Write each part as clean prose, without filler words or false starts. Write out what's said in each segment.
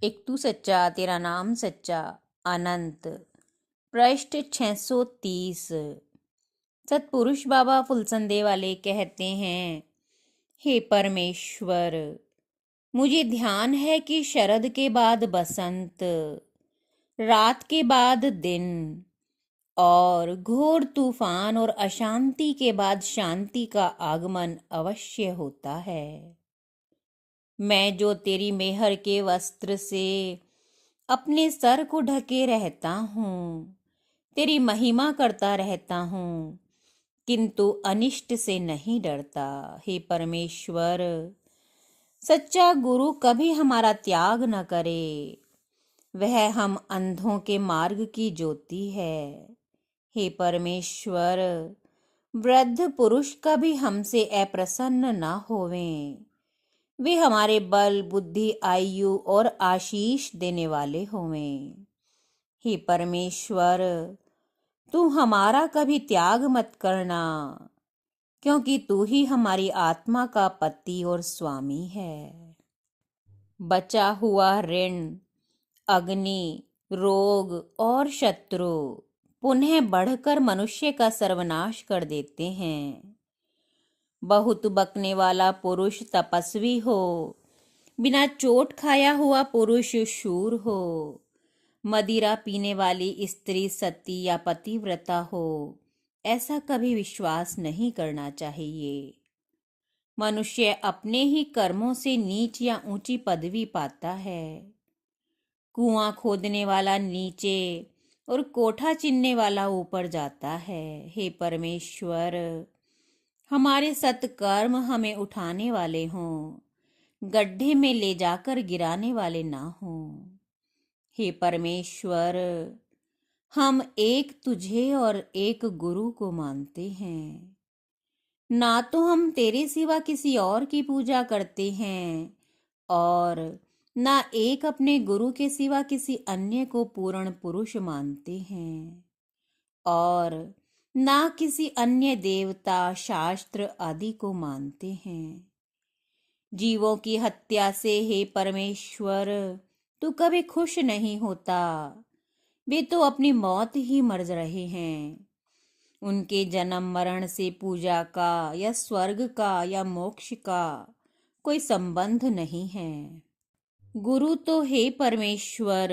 एक तू सच्चा तेरा नाम सच्चा अनंत। पृष्ठ 630। सतपुरुष बाबा फुलसंदे वाले कहते हैं, हे परमेश्वर, मुझे ध्यान है कि शरद के बाद बसंत, रात के बाद दिन और घोर तूफान और अशांति के बाद शांति का आगमन अवश्य होता है। मैं जो तेरी मेहर के वस्त्र से अपने सर को ढके रहता हूँ, तेरी महिमा करता रहता हूँ, किंतु अनिष्ट से नहीं डरता। हे परमेश्वर, सच्चा गुरु कभी हमारा त्याग न करे। वह हम अंधों के मार्ग की ज्योति है। हे परमेश्वर, वृद्ध पुरुष कभी हमसे अप्रसन्न न होवें। वे हमारे बल, बुद्धि, आयु और आशीष देने वाले होवें। हे परमेश्वर, तू हमारा कभी त्याग मत करना, क्योंकि तू ही हमारी आत्मा का पति और स्वामी है। बचा हुआ ऋण, अग्नि, रोग और शत्रु पुनः बढ़कर मनुष्य का सर्वनाश कर देते हैं। बहुत बकने वाला पुरुष तपस्वी हो, बिना चोट खाया हुआ पुरुष शूर हो, मदिरा पीने वाली स्त्री सती या पतिव्रता हो, ऐसा कभी विश्वास नहीं करना चाहिए। मनुष्य अपने ही कर्मों से नीच या ऊंची पदवी पाता है। कुआं खोदने वाला नीचे और कोठा चिनने वाला ऊपर जाता है। हे परमेश्वर, हमारे सत्कर्म हमें उठाने वाले हों, गड्ढे में ले जाकर गिराने वाले ना हों। हे परमेश्वर, हम एक तुझे और एक गुरु को मानते हैं। ना तो हम तेरे सिवा किसी और की पूजा करते हैं और ना एक अपने गुरु के सिवा किसी अन्य को पूर्ण पुरुष मानते हैं, और ना किसी अन्य देवता, शास्त्र आदि को मानते हैं। जीवों की हत्या से हे परमेश्वर, तू कभी खुश नहीं होता। वे तो अपनी मौत ही मर रहे हैं। उनके जन्म मरण से पूजा का या स्वर्ग का या मोक्ष का कोई संबंध नहीं है। गुरु तो हे परमेश्वर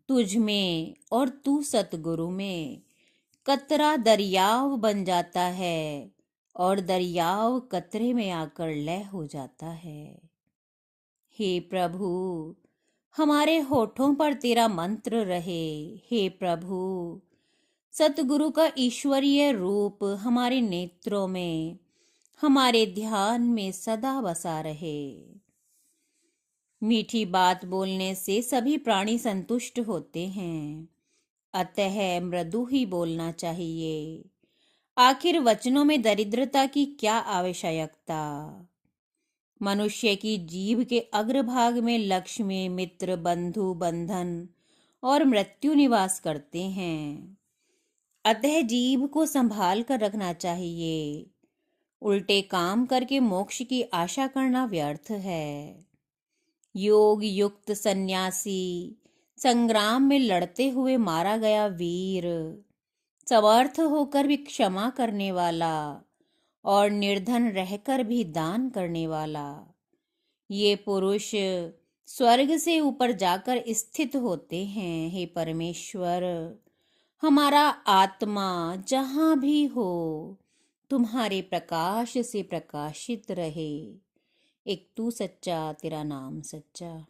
तुझ में और तू सतगुरु में कतरा दरियाव बन जाता है और दरियाव कतरे में आकर लय हो जाता है। हे प्रभु, हमारे होठों पर तेरा मंत्र रहे। हे प्रभु, सतगुरु का ईश्वरीय रूप हमारे नेत्रों में, हमारे ध्यान में सदा बसा रहे। मीठी बात बोलने से सभी प्राणी संतुष्ट होते हैं, अतः मृदु ही बोलना चाहिए। आखिर वचनों में दरिद्रता की क्या आवश्यकता। मनुष्य की जीभ के अग्रभाग में लक्ष्मी, मित्र, बंधु, बंधन और मृत्यु निवास करते हैं, अतः जीभ को संभाल कर रखना चाहिए। उल्टे काम करके मोक्ष की आशा करना व्यर्थ है। योग युक्त सन्यासी, संग्राम में लड़ते हुए मारा गया वीर, समर्थ होकर भी क्षमा करने वाला और निर्धन रहकर भी दान करने वाला, ये पुरुष स्वर्ग से ऊपर जाकर स्थित होते हैं। हे परमेश्वर, हमारा आत्मा जहाँ भी हो तुम्हारे प्रकाश से प्रकाशित रहे। एक तू सच्चा तेरा नाम सच्चा।